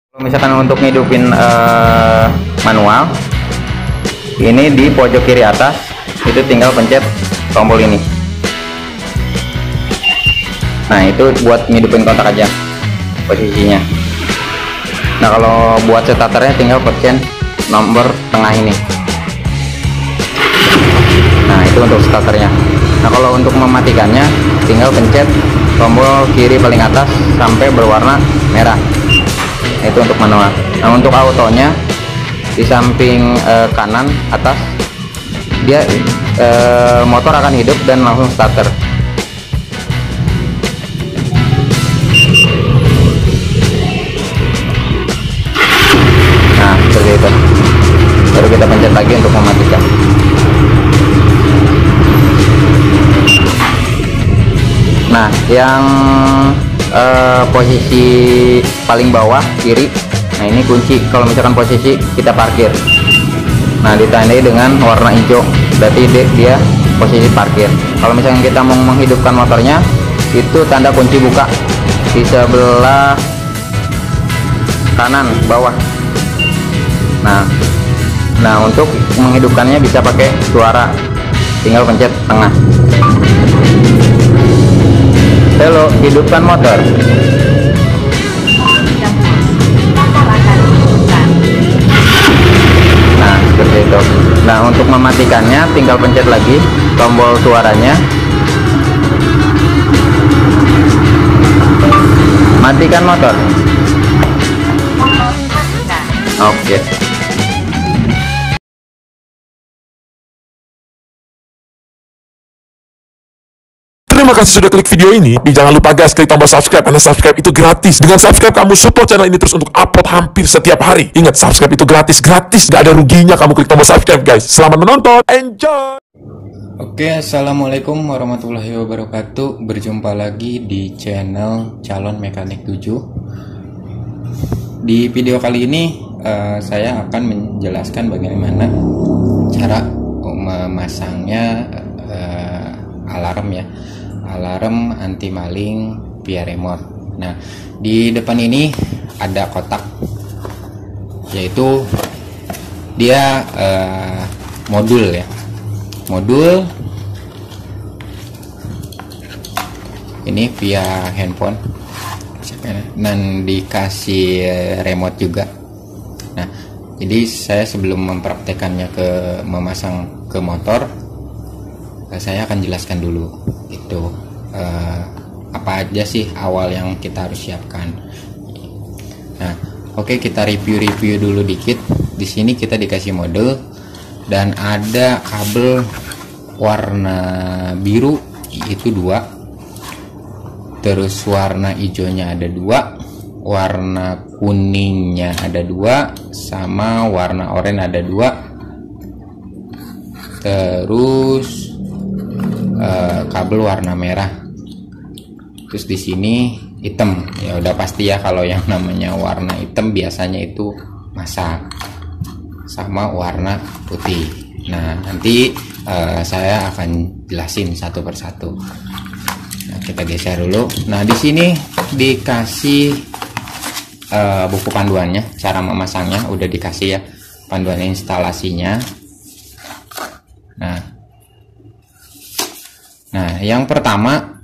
Kalau misalkan untuk ngidupin manual, ini di pojok kiri atas itu tinggal pencet tombol ini. Nah, itu buat ngidupin kontak aja posisinya. Nah, kalau buat starternya tinggal pencet nomor tengah ini. Nah, itu untuk starternya. Nah, kalau untuk mematikannya tinggal pencet tombol kiri paling atas sampai berwarna merah. Itu untuk manual. Nah, untuk autonya di samping kanan atas, dia motor akan hidup dan langsung starter. Nah, seperti itu. Baru kita pencet lagi untuk mematikan. Nah, yang posisi paling bawah kiri, nah ini kunci kalau misalkan posisi kita parkir. Nah, ditandai dengan warna hijau, berarti dia posisi parkir. Kalau misalkan kita mau menghidupkan motornya, itu tanda kunci buka di sebelah kanan bawah. Nah, untuk menghidupkannya bisa pakai suara, tinggal pencet tengah. Halo, hidupkan motor. Nah, seperti itu. Nah, untuk mematikannya tinggal pencet lagi tombol suaranya. Matikan motor. Oke. Terima kasih sudah klik video ini. Jangan lupa guys, klik tombol subscribe, karena subscribe itu gratis. Dengan subscribe kamu support channel ini terus untuk upload hampir setiap hari. Ingat, subscribe itu gratis, gak ada ruginya kamu klik tombol subscribe guys. Selamat menonton, enjoy. Oke, assalamualaikum warahmatullahi wabarakatuh. Berjumpa lagi di channel Calon Mekanik 7. Di video kali ini saya akan menjelaskan bagaimana cara memasangnya alarm ya, alarm anti maling via remote. Nah, di depan ini ada kotak, yaitu dia modul ya, modul ini via handphone dan dikasih remote juga. Nah, jadi saya sebelum mempraktekannya memasang ke motor, saya akan jelaskan dulu itu apa aja sih awal yang kita harus siapkan. Nah, oke, kita review dulu dikit. Di sini kita dikasih model dan ada kabel warna biru itu 2, terus warna hijaunya ada 2, warna kuningnya ada 2, sama warna oranye ada 2, terus kabel warna merah. Terus di sini hitam. Ya udah pasti ya, kalau yang namanya warna hitam biasanya itu masak, sama warna putih. Nah, nanti saya akan jelasin satu persatu. Nah, kita geser dulu. Nah, di sini dikasih buku panduannya, cara memasangnya udah dikasih ya, panduan instalasinya. Nah, yang pertama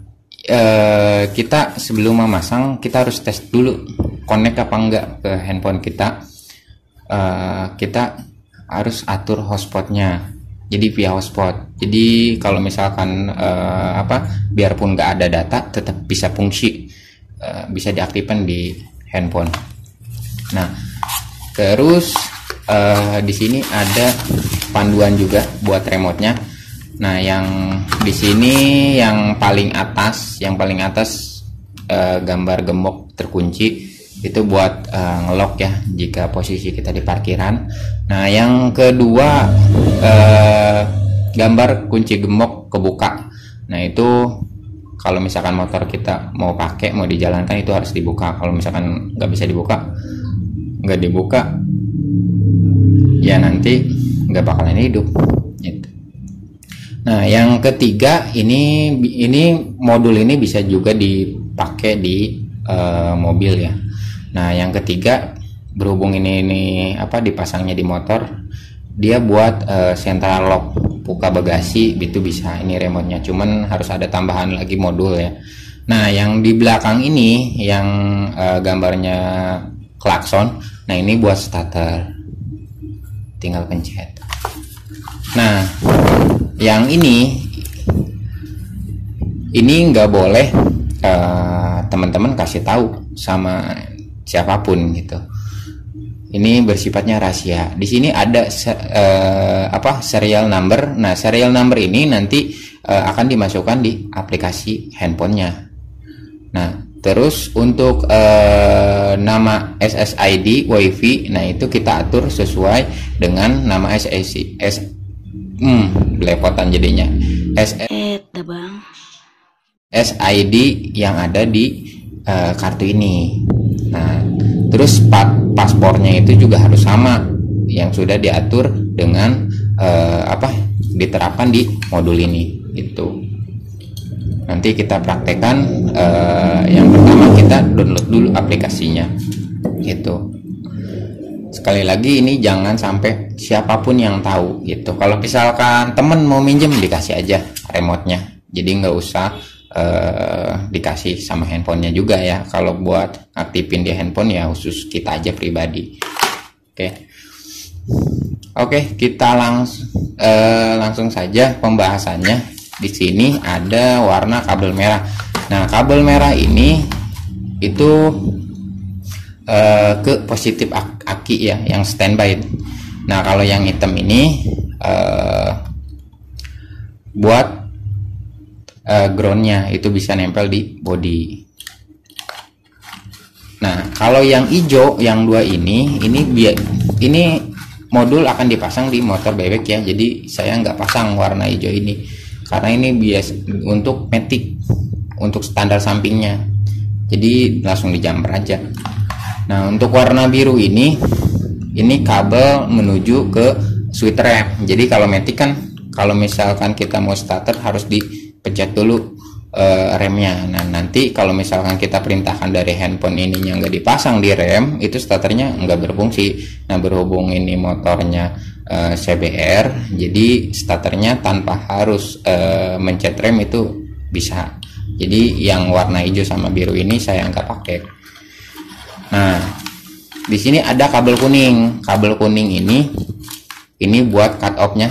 kita sebelum memasang kita harus tes dulu connect apa enggak ke handphone kita. Kita harus atur hotspotnya, jadi via hotspot. Jadi kalau misalkan biarpun nggak ada data tetap bisa fungsi, bisa diaktifkan di handphone. Nah, terus di sini ada panduan juga buat remote-nya. Nah, yang di sini yang paling atas gambar gembok terkunci itu buat ngelock ya jika posisi kita di parkiran. Nah, yang kedua gambar kunci gembok kebuka. Nah, itu kalau misalkan motor kita mau pakai, mau dijalankan, itu harus dibuka. Kalau misalkan nggak bisa dibuka, ya nanti nggak bakalan hidup gitu. Nah, yang ketiga ini modul ini bisa juga dipakai di mobil ya. Nah, yang ketiga berhubung ini apa dipasangnya di motor, dia buat central lock buka bagasi itu bisa, ini remote-nya, cuman harus ada tambahan lagi modul ya. Nah yang di belakang ini yang gambarnya klakson, nah ini buat starter, tinggal pencet. Nah yang ini nggak boleh teman-teman kasih tahu sama siapapun gitu. Ini bersifatnya rahasia. Di sini ada serial number. Nah, serial number ini nanti akan dimasukkan di aplikasi handphonenya. Nah, terus untuk nama SSID WiFi, nah itu kita atur sesuai dengan nama belepotan jadinya. SID yang ada di kartu ini. Nah, terus paspornya itu juga harus sama yang sudah diatur dengan diterapkan di modul ini itu. Nanti kita praktekkan. Yang pertama kita download dulu aplikasinya gitu. Sekali lagi ini jangan sampai siapapun yang tahu gitu. Kalau misalkan temen mau minjem, dikasih aja remote-nya, jadi nggak usah dikasih sama handphonenya juga ya. Kalau buat aktifin di handphone ya khusus kita aja pribadi. Oke, kita langsung saja pembahasannya. Di sini ada warna kabel merah. Nah kabel merah ini itu ke positif aki ya, yang standby. Nah kalau yang hitam ini buat groundnya, itu bisa nempel di body. Nah kalau yang hijau yang dua ini modul akan dipasang di motor bebek ya, jadi saya nggak pasang warna hijau ini karena ini biasa untuk matic, untuk standar sampingnya, jadi langsung dijamper aja. Nah untuk warna biru ini kabel menuju ke switch rem. Jadi kalau matic kan, kalau misalkan kita mau starter harus dipencet dulu remnya. Nah nanti kalau misalkan kita perintahkan dari handphone ininya nggak dipasang di rem, itu starternya nggak berfungsi. Nah berhubung ini motornya CBR, jadi starternya tanpa harus mencet rem itu bisa. Jadi yang warna hijau sama biru ini saya nggak pakai. Nah di sini ada kabel kuning. Kabel kuning ini buat cut off-nya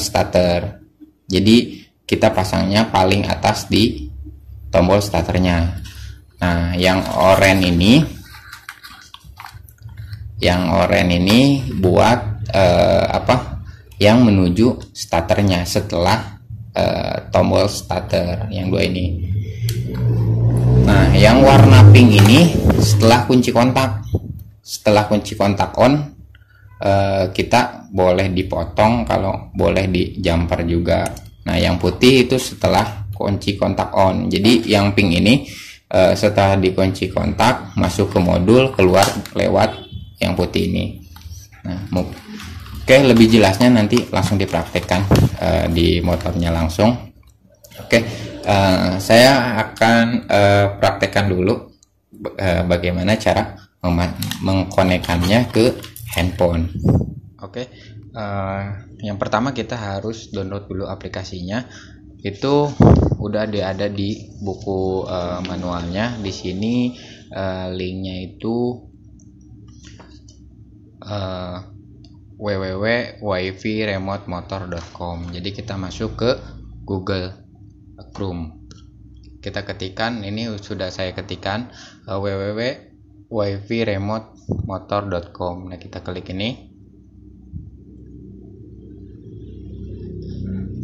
starter. Jadi kita pasangnya paling atas di tombol starternya. Nah yang oranye ini buat yang menuju starternya setelah tombol starter yang dua ini. Nah yang warna pink ini setelah kunci kontak on, kita boleh dipotong, kalau boleh di jumper juga. Nah yang putih itu setelah kunci kontak on. Jadi yang pink ini setelah dikunci kontak masuk ke modul, keluar lewat yang putih ini. Nah oke, lebih jelasnya nanti langsung dipraktekkan di motornya langsung. Saya akan praktekkan dulu bagaimana cara mengkonekkannya ke handphone. Yang pertama kita harus download dulu aplikasinya. Itu udah ada di buku manualnya. Di sini linknya itu www.wifiremotemotor.com. Jadi kita masuk ke Google Chrome. Kita ketikkan, ini sudah saya ketikkan www.wifiremotemotor.com. Nah kita klik ini.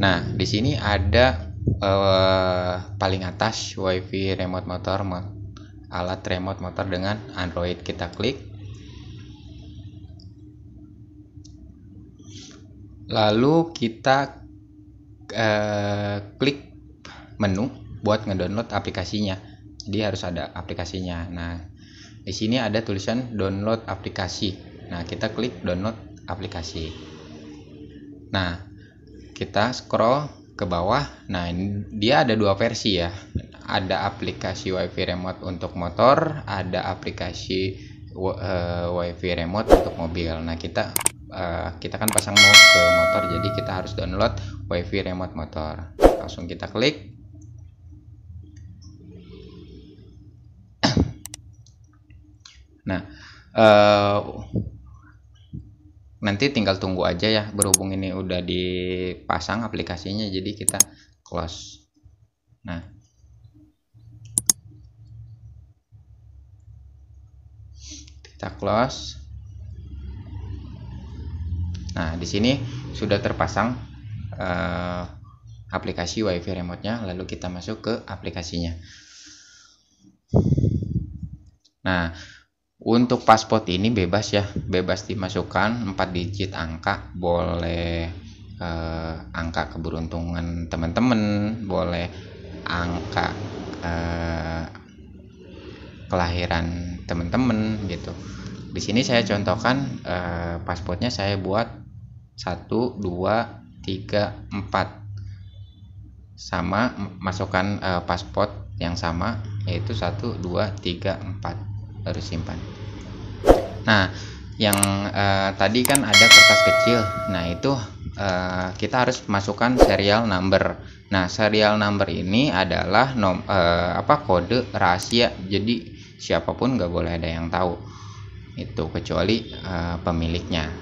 Nah di sini ada paling atas WiFi remote motor, alat remote motor dengan Android. Kita klik, lalu kita klik menu buat ngedownload aplikasinya. Jadi harus ada aplikasinya. Nah di sini ada tulisan download aplikasi. Nah kita klik download aplikasi. Nah kita scroll ke bawah. Nah dia ada dua versi ya, ada aplikasi WiFi remote untuk motor, ada aplikasi WiFi remote untuk mobil. Nah, kita kan pasang mau ke motor, jadi kita harus download WiFi remote motor. Langsung kita klik. Nah, nanti tinggal tunggu aja ya, berhubung ini udah dipasang aplikasinya, jadi kita close. Nah, kita close. Nah, di sini sudah terpasang aplikasi WiFi remote-nya, lalu kita masuk ke aplikasinya. Nah, untuk pasport ini bebas ya, bebas dimasukkan 4 digit angka, boleh angka keberuntungan teman-teman, boleh angka kelahiran teman-teman gitu. Di sini saya contohkan pasportnya saya buat 1, 2, 3, 4, sama masukkan pasport yang sama, yaitu 1, 2, 3, 4, baru simpan. Nah, yang tadi kan ada kertas kecil, nah itu kita harus masukkan serial number. Nah, serial number ini adalah kode rahasia, jadi siapapun nggak boleh ada yang tahu itu, kecuali pemiliknya.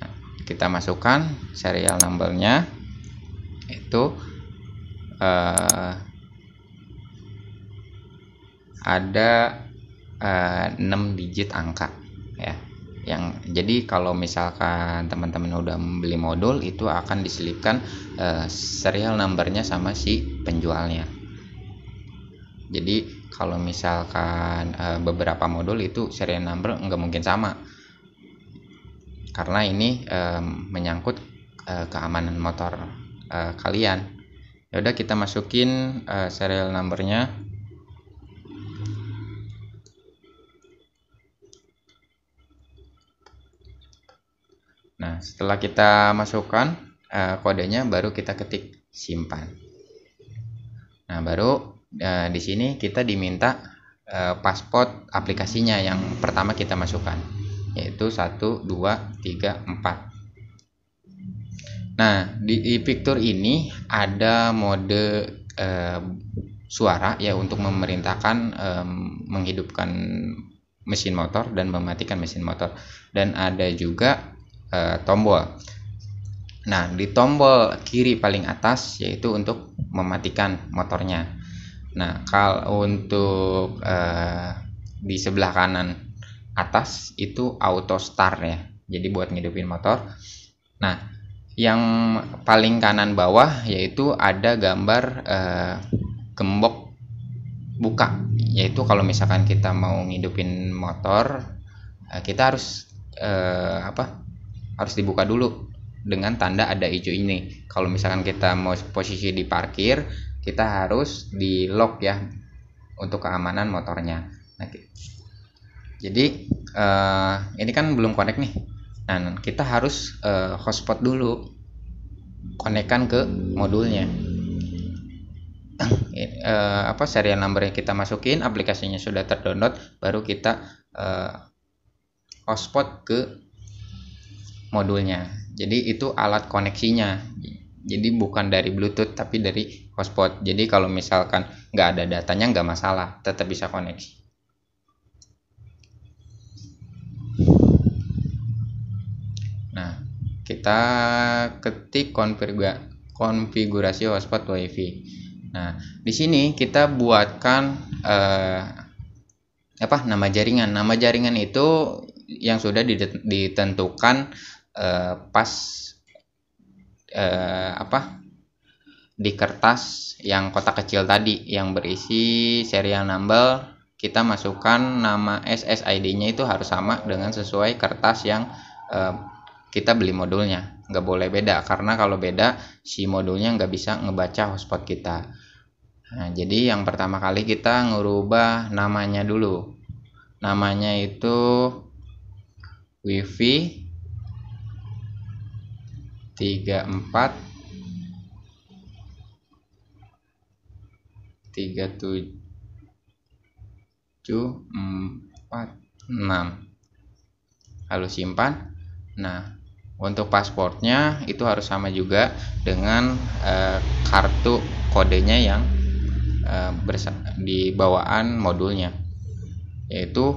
Nah, kita masukkan serial numbernya, itu ada 6 digit angka ya. Jadi kalau misalkan teman-teman udah membeli modul, itu akan diselipkan serial numbernya sama si penjualnya. Jadi kalau misalkan beberapa modul itu serial number nggak mungkin sama, karena ini menyangkut keamanan motor kalian. Ya udah, kita masukin serial numbernya. Nah, setelah kita masukkan kodenya, baru kita ketik simpan. Nah, baru di sini kita diminta pasport aplikasinya yang pertama kita masukkan, yaitu 1, 2, 3, 4. Nah, di fitur ini ada mode suara ya, untuk memerintahkan menghidupkan mesin motor dan mematikan mesin motor, dan ada juga tombol. Nah, di tombol kiri paling atas yaitu untuk mematikan motornya. Nah, kalau untuk di sebelah kanan atas itu auto start ya, jadi buat ngidupin motor. Nah, yang paling kanan bawah yaitu ada gambar gembok buka, yaitu kalau misalkan kita mau ngidupin motor, kita harus harus dibuka dulu dengan tanda ada hijau ini. Kalau misalkan kita mau posisi di parkir, kita harus di lock ya, untuk keamanan motornya. Nah, jadi ini kan belum connect nih. Nah, kita harus hotspot dulu, konekkan ke modulnya. Serial number yang kita masukin, aplikasinya sudah terdownload, baru kita hotspot ke modulnya. Jadi itu alat koneksinya, jadi bukan dari Bluetooth tapi dari hotspot. Jadi kalau misalkan nggak ada datanya nggak masalah, tetap bisa koneksi. Nah, kita ketik konfigurasi hotspot WiFi. Nah, di sini kita buatkan nama jaringan. Nama jaringan itu yang sudah ditentukan pas di kertas yang kotak kecil tadi yang berisi serial number. Kita masukkan nama SSID-nya itu harus sama dengan sesuai kertas yang kita beli modulnya, nggak boleh beda, karena kalau beda si modulnya nggak bisa ngebaca hotspot kita. Nah, jadi yang pertama kali kita ngerubah namanya dulu. Namanya itu WiFi 34 37 4, 6, lalu simpan. Nah, untuk pasportnya itu harus sama juga dengan kartu kodenya yang di bawaan modulnya, yaitu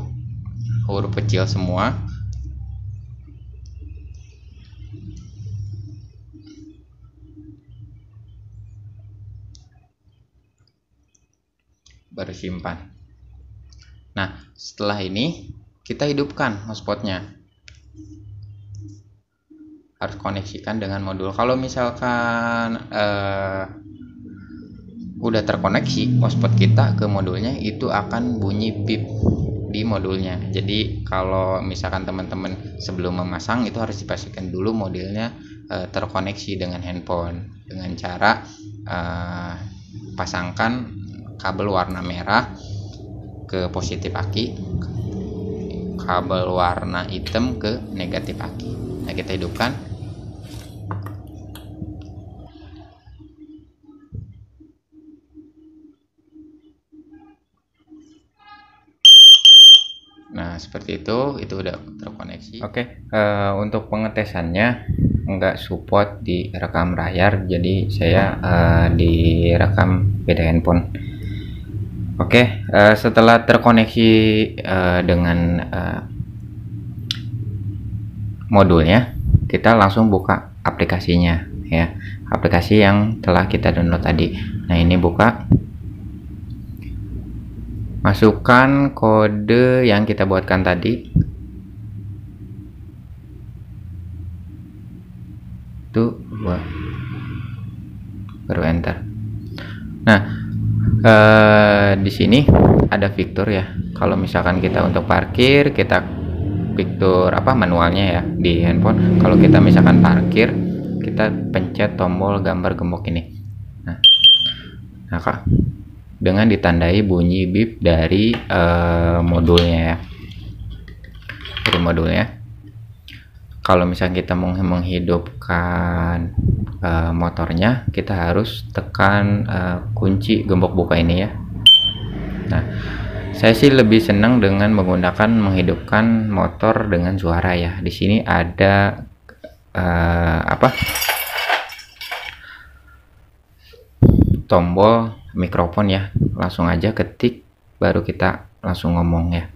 huruf kecil semua, baru simpan. Nah, setelah ini kita hidupkan hotspotnya, harus koneksikan dengan modul. Kalau misalkan udah terkoneksi hotspot kita ke modulnya, itu akan bunyi bip di modulnya. Jadi kalau misalkan teman-teman sebelum memasang itu harus dipastikan dulu modulnya terkoneksi dengan handphone, dengan cara pasangkan kabel warna merah ke positif aki, kabel warna hitam ke negatif aki. Nah, kita hidupkan. Nah, seperti itu udah terkoneksi. Oke, untuk pengetesannya nggak support direkam layar, jadi saya direkam beda handphone. Oke, setelah terkoneksi dengan modulnya, kita langsung buka aplikasinya ya, aplikasi yang telah kita download tadi. Nah, ini buka, masukkan kode yang kita buatkan tadi, itu 2, baru enter. Nah, di sini ada fitur ya, kalau misalkan kita untuk parkir, kita fitur manualnya ya di handphone. Kalau kita misalkan parkir, kita pencet tombol gambar gembok ini. Nah Kak, dengan ditandai bunyi bip dari modulnya ya, dari modulnya. Kalau misalnya kita mau menghidupkan motornya, kita harus tekan kunci gembok buka ini ya. Nah, saya sih lebih senang dengan menggunakan menghidupkan motor dengan suara ya. Di sini ada tombol mikrofon ya, langsung aja ketik, baru kita langsung ngomong ya.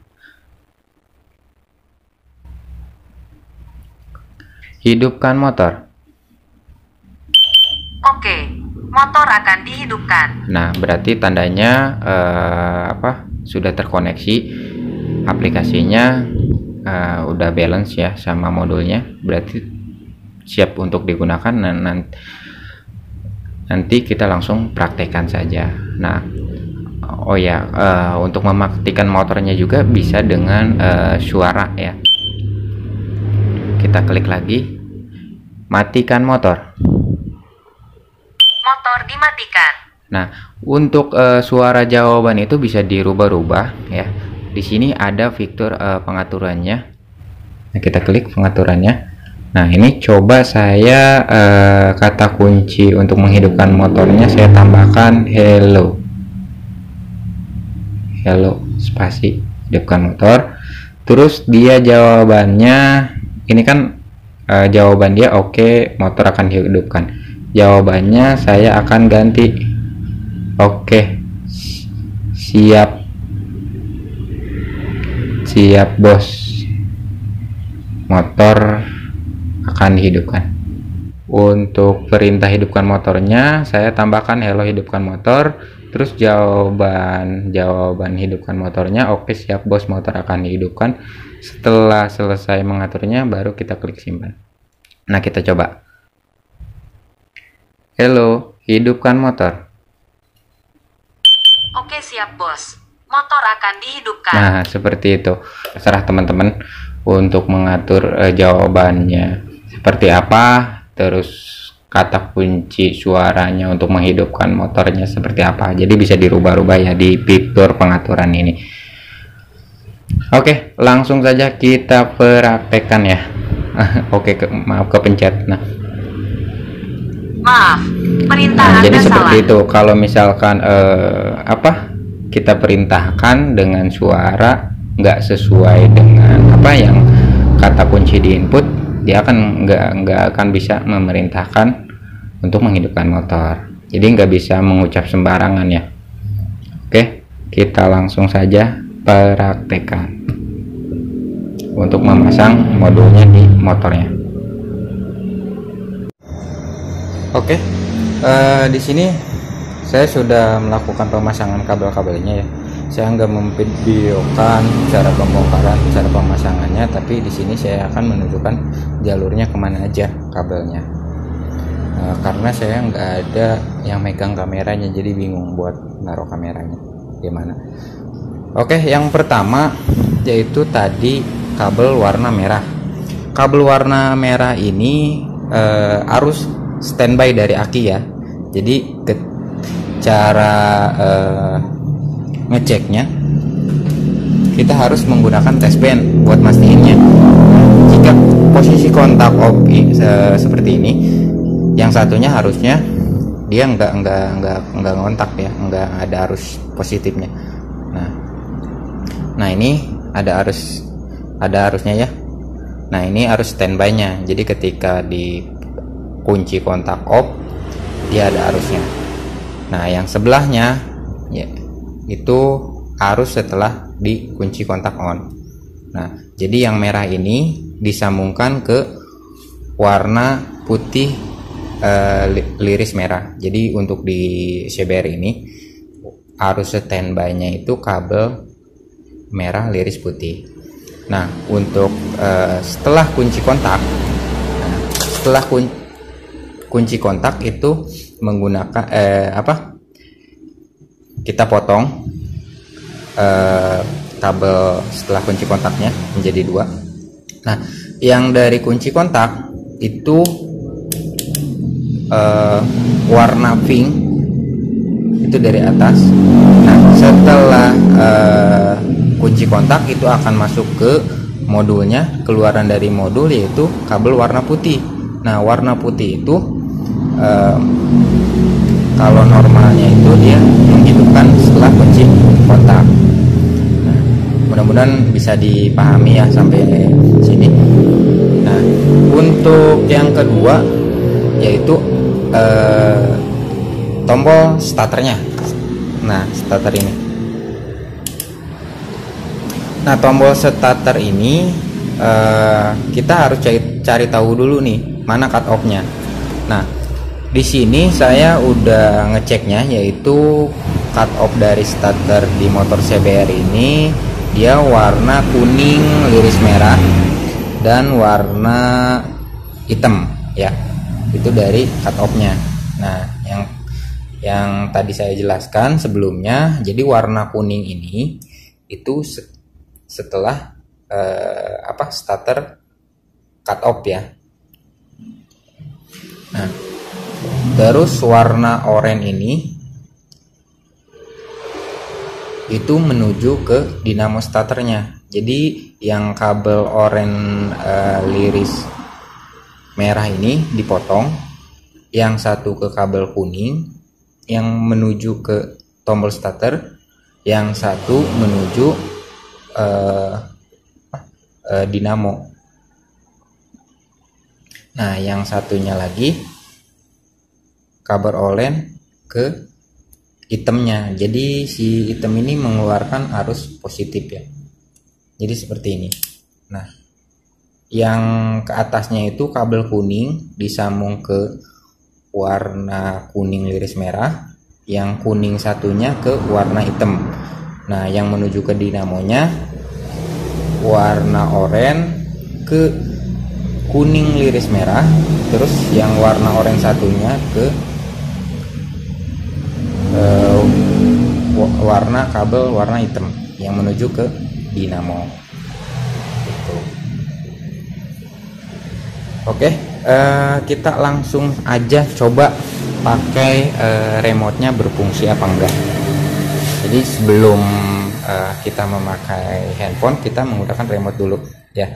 Hidupkan motor. Oke, motor akan dihidupkan. Nah, berarti tandanya sudah terkoneksi aplikasinya, udah balance ya sama modulnya, berarti siap untuk digunakan. Nanti kita langsung praktekkan saja. Nah, untuk mematikan motornya juga bisa dengan suara ya. Kita klik lagi, matikan motor. Motor dimatikan. Nah, untuk suara jawaban itu bisa dirubah-rubah ya. Di sini ada fitur pengaturannya. Nah, kita klik pengaturannya. Nah, ini coba saya kata kunci untuk menghidupkan motornya saya tambahkan hello. Hello spasi hidupkan motor. Terus dia jawabannya ini kan jawaban dia oke, motor akan dihidupkan. Jawabannya saya akan ganti oke, siap bos, motor akan dihidupkan. Untuk perintah hidupkan motornya saya tambahkan hello hidupkan motor, terus jawaban hidupkan motornya oke, siap bos, motor akan dihidupkan. Setelah selesai mengaturnya baru kita klik simpan. Nah, kita coba. Hello, hidupkan motor. Oke, siap bos, motor akan dihidupkan. Nah, seperti itu. Terserah teman-teman untuk mengatur jawabannya seperti apa, terus kata kunci suaranya untuk menghidupkan motornya seperti apa. Jadi bisa dirubah-rubah ya di fitur pengaturan ini. Oke, langsung saja kita praktekkan ya. Oke, maaf kepencet. Maaf, perintah Anda jadi seperti salah. itu. Kalau misalkan kita perintahkan dengan suara nggak sesuai dengan apa yang kata kunci di input, dia akan nggak akan bisa memerintahkan untuk menghidupkan motor. Jadi nggak bisa mengucap sembarangan ya. Oke, kita langsung saja praktekkan untuk memasang modulnya di motornya. Oke, di sini saya sudah melakukan pemasangan kabel-kabelnya ya. Saya nggak memvideokan cara pembongkaran, cara pemasangannya, tapi di sini saya akan menunjukkan jalurnya kemana aja kabelnya. Karena saya nggak ada yang megang kameranya, jadi bingung buat naruh kameranya gimana. Oke, yang pertama yaitu tadi kabel warna merah. Kabel warna merah ini harus standby dari aki ya. Jadi cara ngeceknya kita harus menggunakan test band buat mastiinnya. Jika posisi kontak off seperti ini, yang satunya harusnya dia nggak ngontak ya, nggak ada arus positifnya. Nah ini ada arusnya ya. Nah ini arus standby-nya. Jadi ketika di kunci kontak off, dia ada arusnya. Nah yang sebelahnya ya, itu arus setelah di kunci kontak on. Nah jadi yang merah ini disambungkan ke warna putih liris merah. Jadi untuk di CBR ini arus standby-nya itu kabel merah liris putih. Nah untuk setelah kunci kontak, kunci kontak itu menggunakan kita potong kabel setelah kunci kontaknya menjadi dua. Nah yang dari kunci kontak itu warna pink itu dari atas. Nah setelah kunci kontak itu akan masuk ke modulnya, keluaran dari modul yaitu kabel warna putih. Nah warna putih itu kalau normalnya itu dia menghidupkan setelah kunci kontak. Nah, mudah-mudahan bisa dipahami ya sampai sini. Nah, untuk yang kedua yaitu tombol starternya. Nah, starter ini. Nah, tombol starter ini kita harus cari tahu dulu nih mana cut off-nya. Nah, di sini saya udah ngeceknya, yaitu cut off dari starter di motor CBR ini dia warna kuning liris merah dan warna hitam ya. Itu dari cut off-nya. Nah, yang tadi saya jelaskan sebelumnya, jadi warna kuning ini itu setelah starter cut off ya. Nah, terus warna oranye ini itu menuju ke dinamo starternya. Jadi yang kabel oranye liris merah ini dipotong, yang satu ke kabel kuning yang menuju ke tombol starter, yang satu menuju dinamo. Nah yang satunya lagi kabel oranye ke hitamnya. Jadi si hitam ini mengeluarkan arus positif ya. Jadi seperti ini. Nah yang ke atasnya itu kabel kuning disambung ke warna kuning liris merah, yang kuning satunya ke warna hitam. Nah yang menuju ke dinamonya warna oranye ke kuning liris merah, terus yang warna oranye satunya ke warna kabel warna hitam yang menuju ke dinamo gitu. Oke, kita langsung aja coba pakai remote-nya berfungsi apa enggak. Jadi sebelum kita memakai handphone, kita menggunakan remote dulu ya.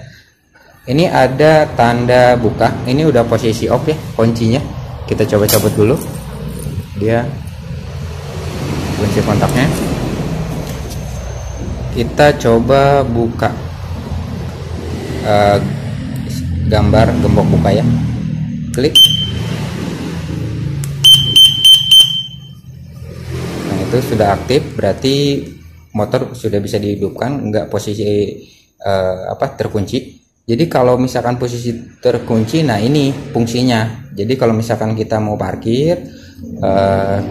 Ini ada tanda buka, ini udah posisi off ya kuncinya. Kita coba cabut dulu, dia kunci kontaknya. kita coba buka gambar gembok buka ya, klik. Nah itu sudah aktif, berarti motor sudah bisa dihidupkan, enggak posisi terkunci. Jadi kalau misalkan posisi terkunci, nah ini fungsinya. Jadi kalau misalkan kita mau parkir,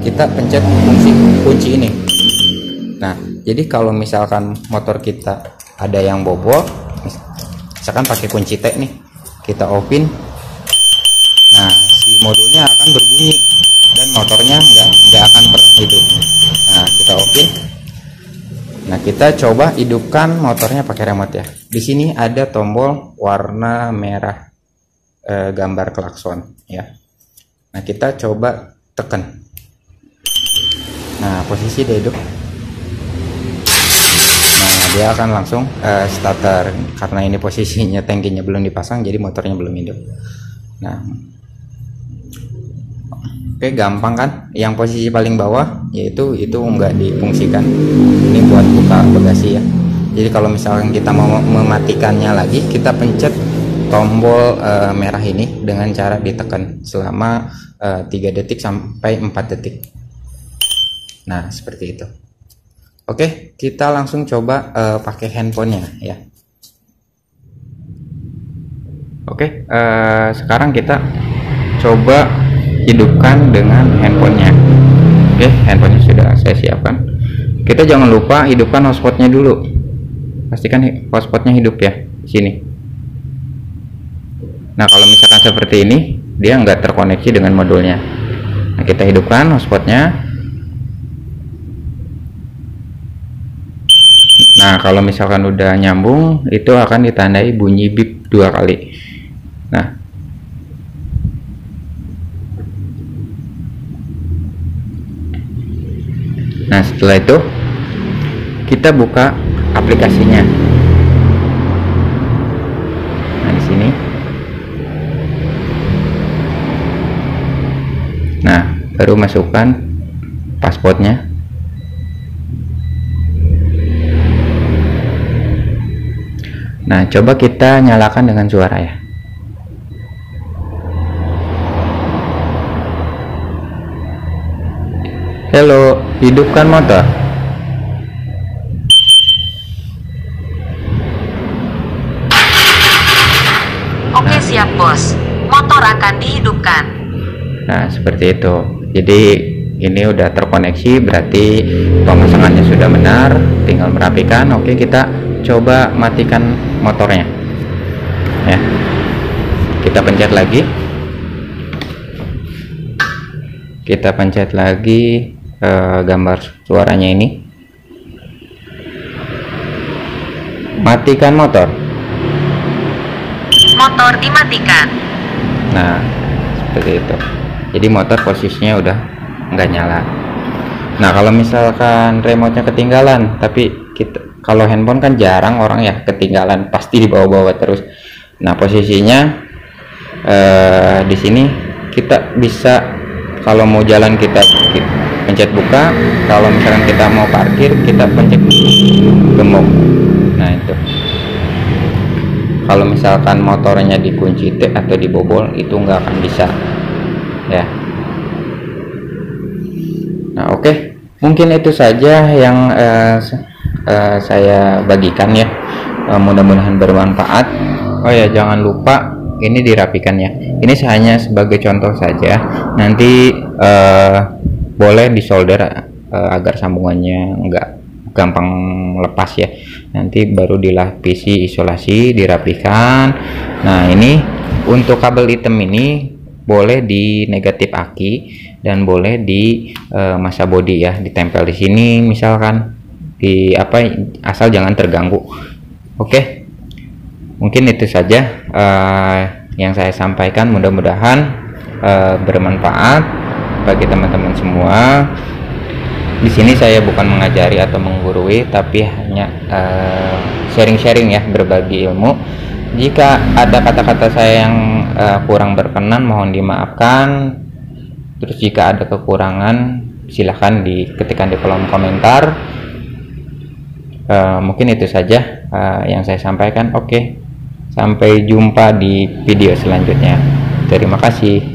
kita pencet kunci ini. Nah jadi kalau misalkan motor kita ada yang bobol, misalkan pakai kunci T nih, kita open, nah si modulnya akan berbunyi dan motornya nggak akan itu. Nah kita open. Nah kita coba hidupkan motornya pakai remote ya. Di sini ada tombol warna merah, gambar klakson ya. Nah kita coba tekan. Nah posisi dia hidup. Nah dia akan langsung starter, karena ini posisinya tangkinya belum dipasang, jadi motornya belum hidup. Nah oke, gampang kan? Yang posisi paling bawah yaitu itu enggak difungsikan. Ini buat buka bagasi ya. Jadi kalau misalkan kita mau mematikannya lagi, kita pencet tombol merah ini dengan cara ditekan selama 3 detik sampai 4 detik. Nah seperti itu. Oke, kita langsung coba pakai handphonenya ya. Oke, sekarang kita coba hidupkan dengan handphonenya. Oke, handphonenya sudah saya siapkan. Kita jangan lupa hidupkan hotspotnya dulu. Pastikan hotspotnya hidup ya di sini. Nah kalau misalkan seperti ini, dia nggak terkoneksi dengan modulnya. Nah kita hidupkan hotspotnya. Nah kalau misalkan udah nyambung, itu akan ditandai bunyi bip 2 kali. Nah setelah itu kita buka aplikasinya. Nah di sini. Nah baru masukkan passwordnya. Nah coba kita nyalakan dengan suara ya. Halo, hidupkan motor. Oke, siap bos. Motor akan dihidupkan. Nah seperti itu. Jadi ini udah terkoneksi, berarti pemasangannya sudah benar, tinggal merapikan. Oke, kita coba matikan motornya ya. Kita pencet lagi, gambar suaranya ini, matikan motor. Motor dimatikan. Nah seperti itu. Jadi motor posisinya udah nggak nyala. Nah kalau misalkan remote-nya ketinggalan, tapi kalau handphone kan jarang orang ya ketinggalan, pasti dibawa-bawa terus. Nah posisinya di sini kita bisa, kalau mau jalan kita pencet buka, kalau misalkan kita mau parkir kita pencet gembok. Nah itu. Kalau misalkan motornya dikunci T atau dibobol, itu nggak akan bisa ya. Nah oke, mungkin itu saja yang saya bagikan ya. Mudah-mudahan bermanfaat. Oh ya, jangan lupa ini dirapikan ya. Ini hanya sebagai contoh saja. Nanti boleh disolder agar sambungannya nggak gampang lepas ya. Nanti baru dilapisi isolasi, dirapikan. Nah ini untuk kabel hitam ini boleh di negatif aki dan boleh di masa bodi ya, ditempel di sini misalkan, di asal jangan terganggu. Oke, mungkin itu saja yang saya sampaikan. Mudah-mudahan bermanfaat bagi teman-teman semua. Di sini saya bukan mengajari atau menggurui, tapi hanya sharing-sharing ya, berbagi ilmu. Jika ada kata-kata saya yang kurang berkenan, mohon dimaafkan. Terus jika ada kekurangan, silahkan diketikkan di kolom komentar. Mungkin itu saja yang saya sampaikan. Oke, sampai jumpa di video selanjutnya. Terima kasih.